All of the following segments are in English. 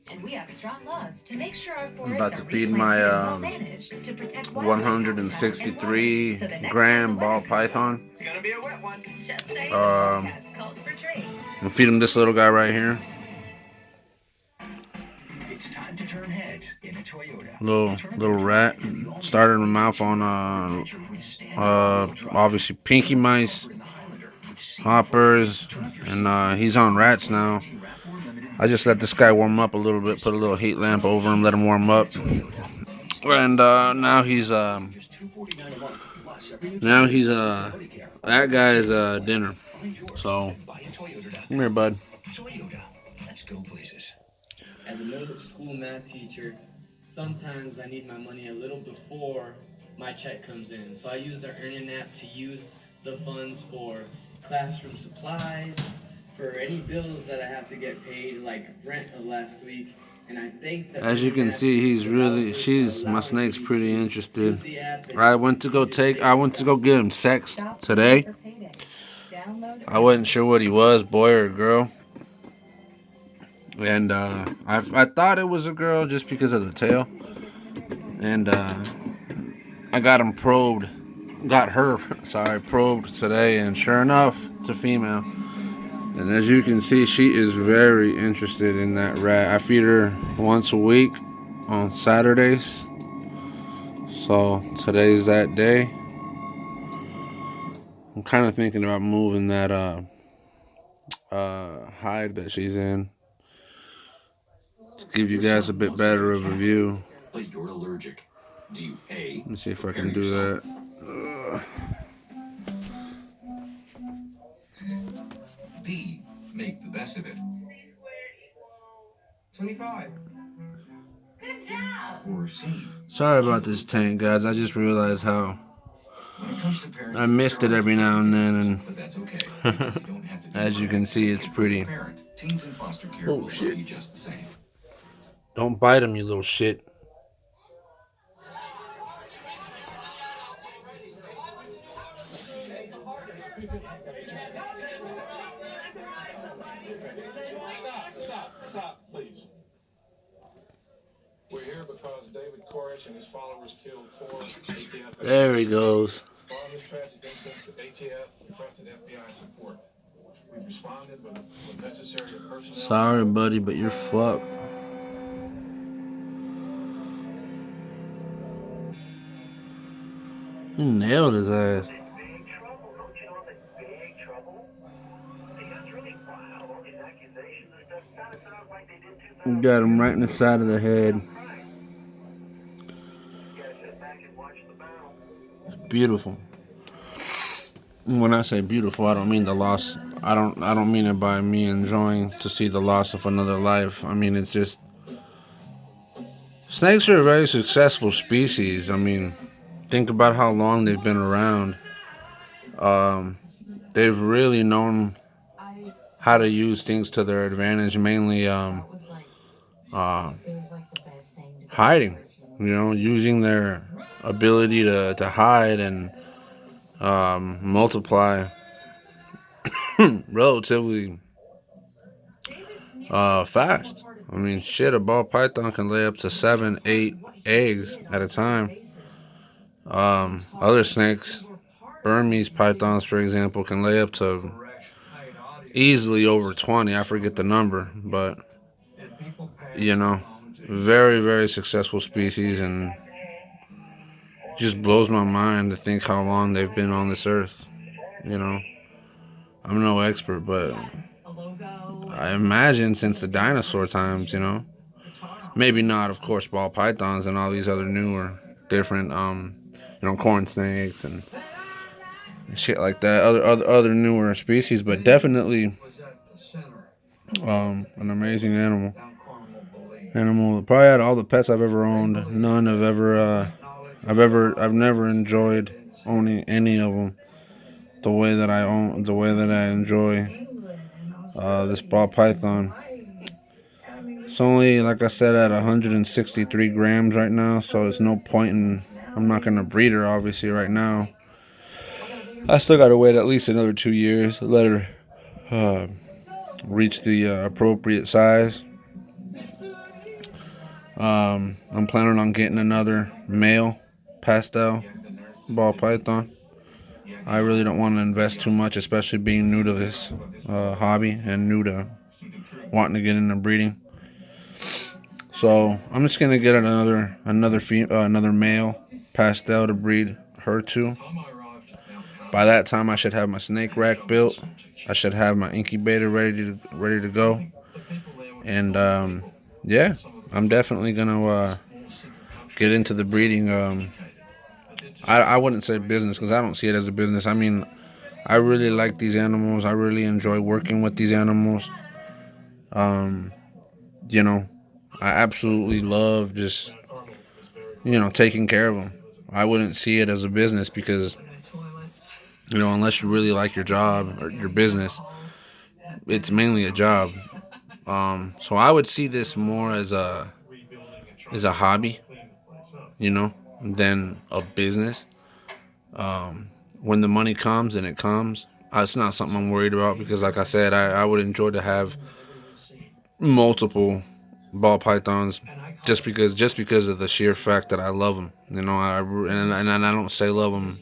And we have strong laws to make sure our I'm forests about are to feed replanted my and well managed to protect wildlife habitat and water. 163 So the next time the gram weather ball comes in, python. it's gonna be a wet one. Just say the I'm forecast calls for trees. gonna feed him this little guy right here. It's time to turn heads in a Toyota. Little rat. Started in the mouth on obviously Pinky Mice, Hoppers, and he's on rats now. I just let this guy warm up a little bit, put a little heat lamp over him, let him warm up, and now he's that guy's dinner. So come here, bud. As a middle school math teacher, sometimes I need my money a little before my check comes in. So I use the Earning app to use the funds for classroom supplies, for any bills that I have to get paid, like rent of last week. And I think that As you can see, my snake's pretty interested. I went to go get him sexed today. I wasn't sure what he was, boy or girl. And I thought it was a girl just because of the tail. And I got him probed. Got her, probed today. And sure enough, it's a female. And as you can see, she is very interested in that rat. I feed her once a week on Saturdays. So today's that day. I'm kind of thinking about moving that hide that she's in to give you guys a bit better of a view. But you're allergic. Do you A? Let me see if I can do that. B. Make the best of it. C squared equals 25. Good job. Or C. Sorry about this tank, guys. I just realized how I missed it every now and then, and but that's okay, because you don't have to do as you can see, it's pretty. Teens in foster care will love you just the same. Don't bite him, you little shit. Stop, please. We're here because David Koresh and his followers killed 4 ATF. There he goes. Following this tragic incident, the ATF requested FBI support. We've responded with necessary personnel. Sorry, buddy, but you're fucked. You nailed his ass. You got him right in the side of the head. It's beautiful. When I say beautiful, I don't mean the loss. I don't mean it by me enjoying to see the loss of another life. I mean, it's just snakes are a very successful species. I mean, think about how long they've been around. They've really known how to use things to their advantage, mainly hiding. Using their ability to hide and multiply relatively fast. I mean, shit, a ball python can lay up to 7, 8 eggs at a time. Other snakes, Burmese pythons, for example, can lay up to easily over 20. I forget the number, but very, very successful species, and just blows my mind to think how long they've been on this earth. I'm no expert, but I imagine since the dinosaur times. Maybe not, of course, ball pythons and all these other newer, different, corn snakes and shit like that. Other newer species, but definitely an amazing animal. Probably out of all the pets I've ever owned, none have ever. I've never enjoyed owning any of them the way that I enjoy this ball python. It's only, like I said, at 163 grams right now, so it's no point in. I'm not gonna breed her obviously right now. I still gotta wait at least another 2 years to let her reach the appropriate size. I'm planning on getting another male pastel ball python. I really don't want to invest too much, especially being new to this hobby and new to wanting to get into breeding. So I'm just gonna get another male pastel to breed her to. By that time, I should have my snake rack built. I should have my incubator ready to go. And yeah, I'm definitely gonna get into the breeding. I wouldn't say business because I don't see it as a business. I mean, I really like these animals. I really enjoy working with these animals. You know, I absolutely love just, taking care of them. I wouldn't see it as a business because, unless you really like your job or your business, it's mainly a job. So I would see this more as a hobby, than a business. When the money comes and it comes, it's not something I'm worried about because, like I said, I would enjoy to have multiple ball pythons just because of the sheer fact that I love them. And I don't say love them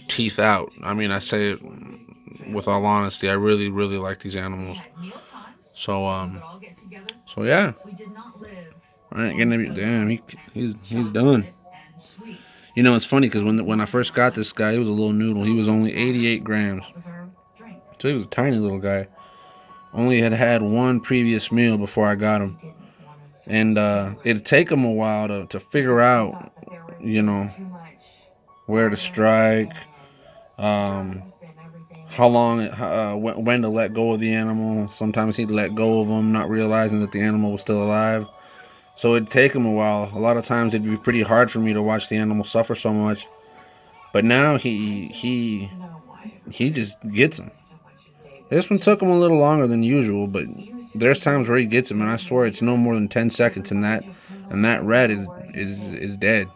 teeth out. I mean, I say it with all honesty. I really, really like these animals. So yeah. All right, damn, he's done. It's funny because when I first got this guy, he was a little noodle. He was only 88 grams. So he was a tiny little guy. Only had one previous meal before I got him. And it'd take him a while to figure out, where to strike, how long, when to let go of the animal. Sometimes he'd let go of him, not realizing that the animal was still alive. So it'd take him a while. A lot of times it'd be pretty hard for me to watch the animal suffer so much. But now he just gets him. This one took him a little longer than usual, but there's times where he gets him, and I swear it's no more than 10 seconds, and that red is dead.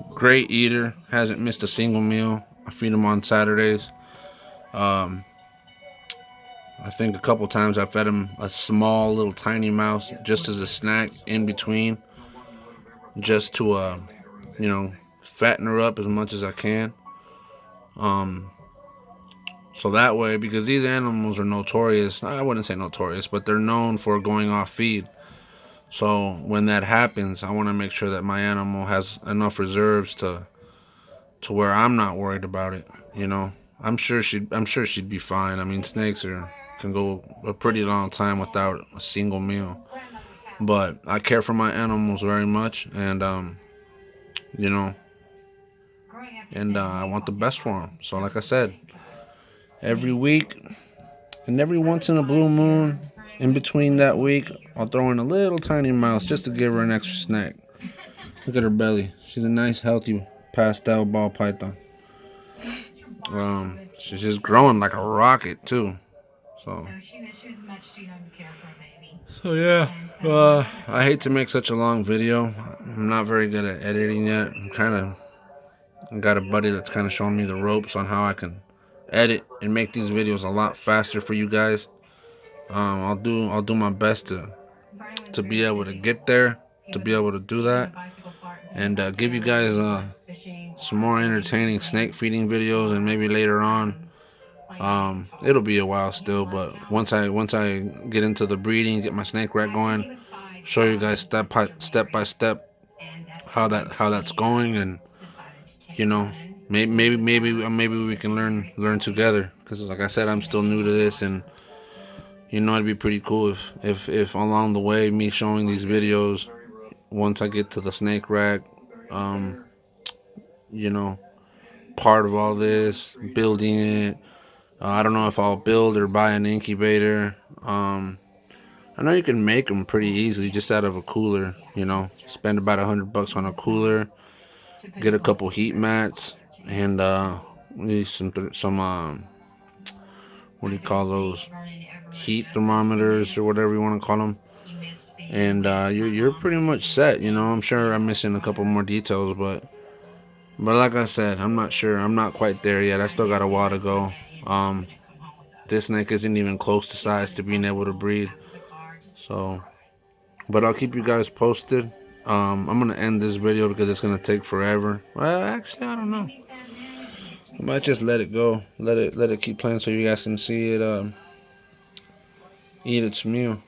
Great eater, hasn't missed a single meal. I feed him on Saturdays. I think a couple times I fed him a small little tiny mouse just as a snack in between, just to fatten her up as much as I can. So that way, because these animals are notorious, I wouldn't say notorious, but they're known for going off feed. So when that happens, I want to make sure that my animal has enough reserves to where I'm not worried about it. I'm sure she'd be fine. I mean, snakes can go a pretty long time without a single meal. But I care for my animals very much, and I want the best for them. So like I said, every week and every once in a blue moon, in between that week, I'll throw in a little tiny mouse just to give her an extra snack. Look at her belly. She's a nice, healthy pastel ball python. She's just growing like a rocket too. So yeah. I hate to make such a long video. I'm not very good at editing yet. I got a buddy that's kind of showing me the ropes on how I can edit and make these videos a lot faster for you guys. I'll do my best to be able to get there, to be able to do that, and give you guys some more entertaining snake feeding videos, and maybe later on. It'll be a while still, but once I get into the breeding, get my snake rack going, show you guys step by step how that's going, and maybe we can learn together, because like I said, I'm still new to this, and it'd be pretty cool if along the way, me showing these videos, once I get to the snake rack, part of all this, building it. I don't know if I'll build or buy an incubator. I know you can make them pretty easily just out of a cooler. Spend about $100 on a cooler, get a couple heat mats, and some what do you call those? Heat thermometers or whatever you want to call them. And you're pretty much set. I'm sure I'm missing a couple more details, but like I said, I'm not sure. I'm not quite there yet. I still got a while to go. This snake isn't even close to size to being able to breed. So, but I'll keep you guys posted. I'm gonna end this video because it's gonna take forever. Well, actually, I don't know. I might just let it go. Let it keep playing so you guys can see it eat its meal.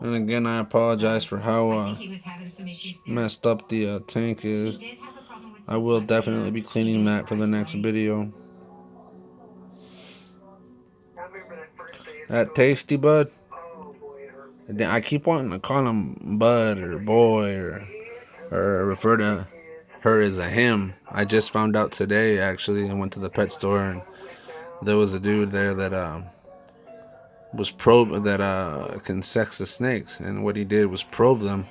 And again, I apologize for how messed up the tank is. I will definitely be cleaning that for the next video. That tasty, bud. I keep wanting to call him bud or boy or refer to her as a him. I just found out today, actually. I went to the pet store and there was a dude there that can sex the snakes, and what he did was probe them.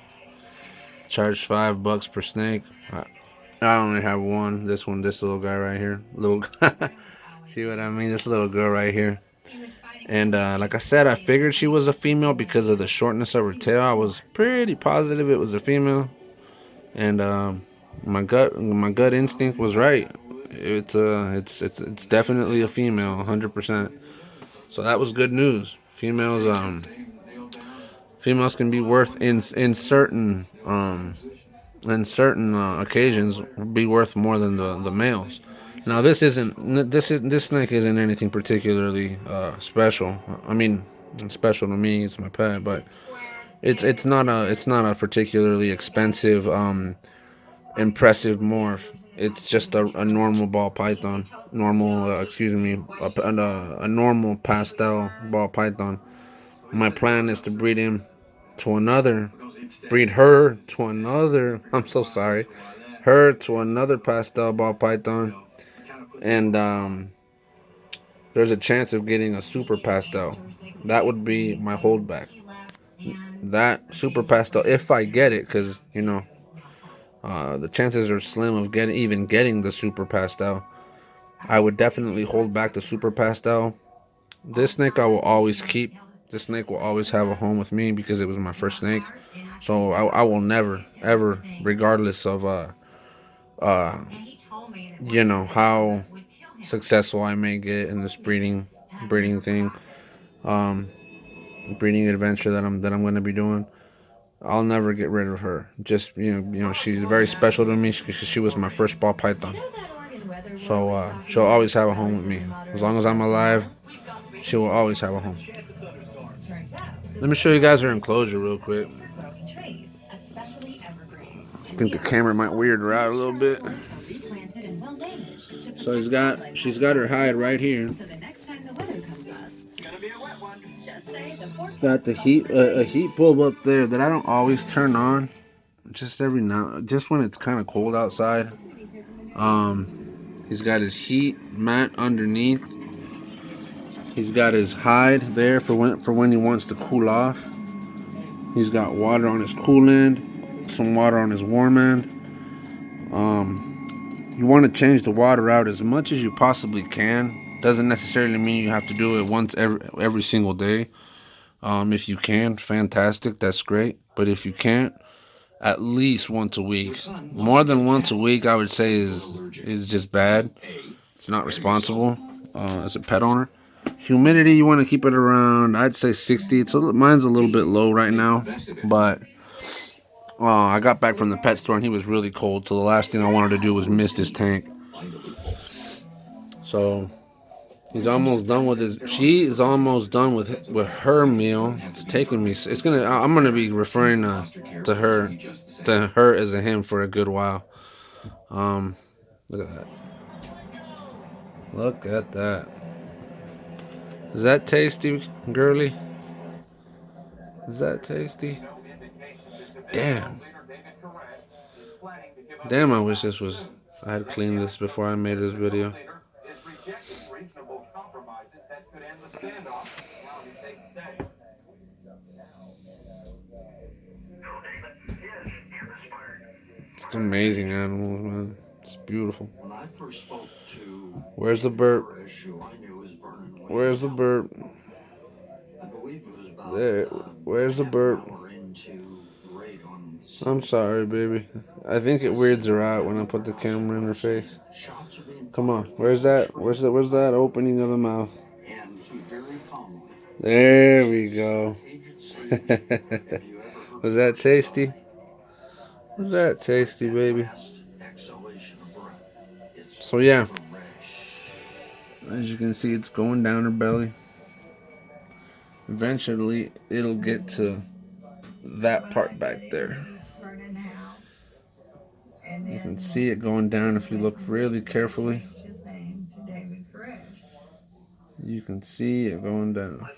Charged $5 per snake. I only have one. This little guy right here. See what I mean? This little girl right here. And like I said, I figured she was a female because of the shortness of her tail. I was pretty positive it was a female, and my gut instinct was right. It's definitely a female, 100%. So that was good news. Females can be worth in certain occasions be worth more than the males. Now this snake isn't anything particularly special. I mean, it's special to me. It's my pet, but it's not a particularly expensive impressive morph. It's just a normal ball python. A normal pastel ball python. My plan is to breed her to another. I'm so sorry. Her to another pastel ball python, and there's a chance of getting a super pastel. That would be my holdback. That super pastel, if I get it, because the chances are slim of getting the super pastel. I would definitely hold back the super pastel. This snake I will always keep. This snake will always have a home with me because it was my first snake. So I will never, ever, regardless of how successful I may get in this breeding thing, breeding adventure that I'm going to be doing. I'll never get rid of her. Just she's very special to me because she was my first ball python. So she'll always have a home with me. As long as I'm alive, she will always have a home. Let me show you guys her enclosure real quick. I think the camera might weird her out a little bit. So she's got her hide right here. It's got the a heat bulb up there that I don't always turn on. Just when it's kind of cold outside. He's got his heat mat underneath. He's got his hide there for when he wants to cool off. He's got water on his cool end, some water on his warm end. You want to change the water out as much as you possibly can. Doesn't necessarily mean you have to do it once every single day. If you can, fantastic, that's great. But if you can't, at least once a week. More than once a week, I would say is just bad. It's not responsible as a pet owner. Humidity, you want to keep it around, I'd say 60. Mine's a little bit low right now, but I got back from the pet store and he was really cold, so the last thing I wanted to do was mist his tank. So he's almost done with she is almost done with her meal. It's taking me, I'm gonna be referring to her as a him for a good while. Look at that. Look at that. Is that tasty, girly? Is that tasty? Damn. Damn, I wish I had cleaned this before I made this video. It's amazing animals, man. It's beautiful. Where's the burp? Where's the burp? There. Where's the burp? I'm sorry, baby. I think it weirds her out when I put the camera in her face. Come on, where's that? Where's that opening of the mouth? There we go. Was that tasty? Was that tasty, baby? So yeah, as you can see, it's going down her belly. Eventually, it'll get to that part back there. You can see it going down if you look really carefully. You can see it going down.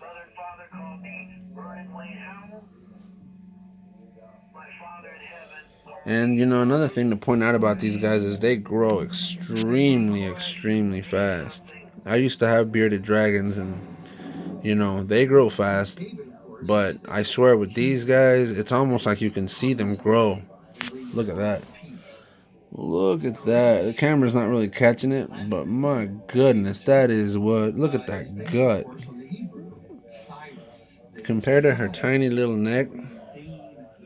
And you know, another thing to point out about these guys is they grow extremely fast. I used to have bearded dragons, and you know, they grow fast, but I swear with these guys, it's almost like you can see them grow. Look at that. Look at that. The camera's not really catching it, but my goodness, that is what. Look at that gut. Compared to her tiny little neck,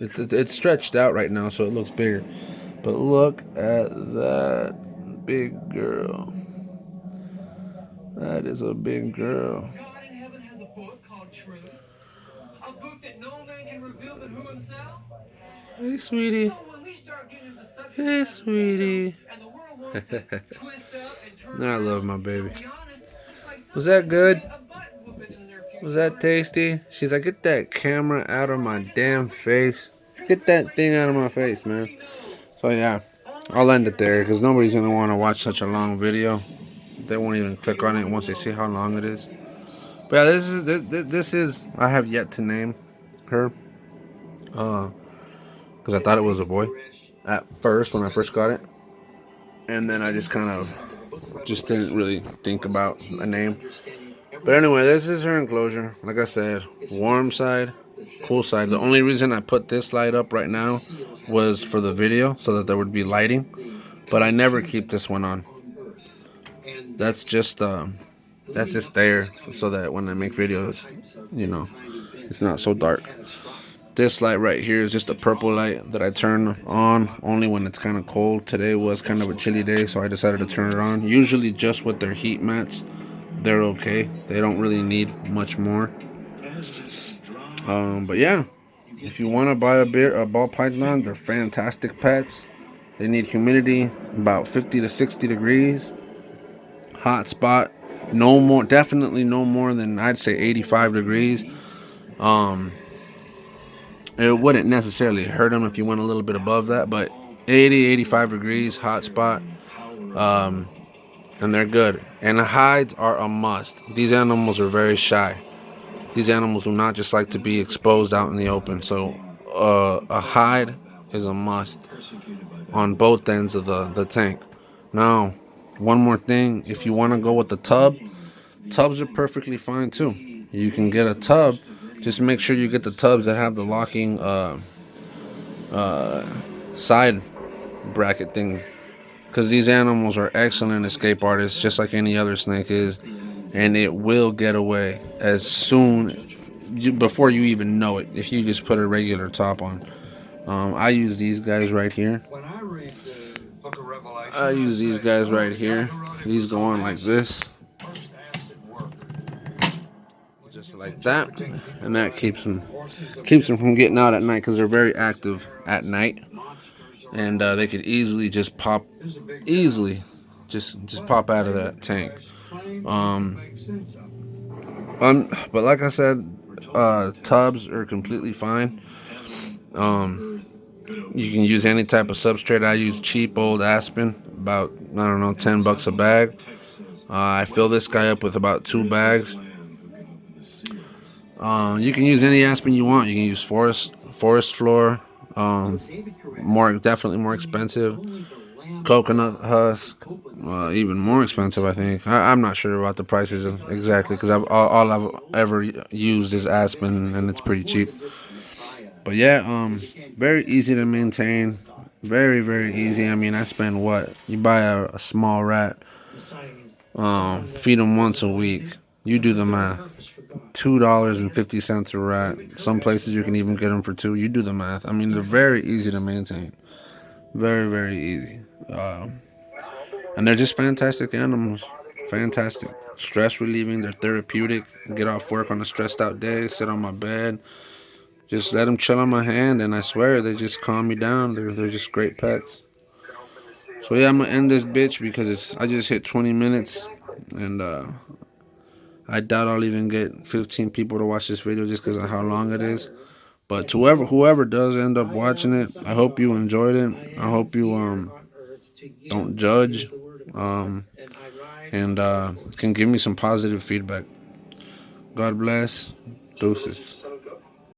it's stretched out right now, so it looks bigger. But look at that big girl. That is a big girl. God in heaven has a book called Truth. A book that no man can reveal but who himself. Hey, sweetie. So when we start getting into subjects Hey, sweetie. and the world wants to twist up and turn I around, love my baby. to be honest, looks like Was that good? a butt whooping in their future. Was that tasty? She's like, get that camera out of my damn face. Get that thing out of my face, man. So yeah, I'll end it there because nobody's going to want to watch such a long video. They won't even click on it once they see how long it is. But yeah, this is I have yet to name her. Because I thought it was a boy at first when I first got it. And then I just kind of just didn't really think about a name. But anyway, this is her enclosure. Like I said, warm side, cool side. The only reason I put this light up right now was for the video so that there would be lighting. But I never keep this one on. That's just there so that when I make videos, you know, it's not so dark. This light right here is just a purple light that I turn on only when it's kind of cold. Today was kind of a chilly day, so I decided to turn it on. Usually just with their heat mats, they're okay. They don't really need much more. But yeah, if you want to buy a ball python, they're fantastic pets. They need humidity about 50 to 60 degrees. Hot spot, no more, definitely no more than I'd say 85 degrees. It wouldn't necessarily hurt them if you went a little bit above that, but 80, 85 degrees, hot spot, and they're good. And the hides are a must. These animals are very shy. These animals do not just like to be exposed out in the open. So a hide is a must on both ends of the tank. Now, one more thing. If you want to go with the tub, tubs are perfectly fine too. You can get a tub. Just make sure you get the tubs that have the locking side bracket things. Because these animals are excellent escape artists, just like any other snake is. And it will get away as soon, before you even know it, if you just put a regular top on. I use these guys right here. These go on like this. Just like that, and that keeps them from getting out at night because they're very active at night, and they could easily just pop out of that tank. But like I said, tubs are completely fine. You can use any type of substrate. I use cheap old Aspen, about $10 a bag. I fill this guy up with about 2 bags. You can use any aspen you want. You can use forest floor. Definitely more expensive. Coconut husk, even more expensive, I think. I'm not sure about the prices exactly because all I've ever used is aspen, and it's pretty cheap. But yeah, very easy to maintain. Very, very easy. I mean, I spend you buy a small rat, feed them once a week. You do the math. $2.50 a rat. Some places you can even get them for $2. You do the math. I mean, they're very easy to maintain. Very, very easy. And they're just fantastic animals. Fantastic. Stress relieving. They're therapeutic. Get off work on a stressed out day. Sit on my bed. Just let them chill on my hand. And I swear, they just calm me down. They're just great pets. So yeah, I'm going to end this bitch because I just hit 20 minutes. And I doubt I'll even get 15 people to watch this video just because of how long it is. But to whoever does end up watching it, I hope you enjoyed it. I hope you don't judge, and can give me some positive feedback. God bless. Deuces.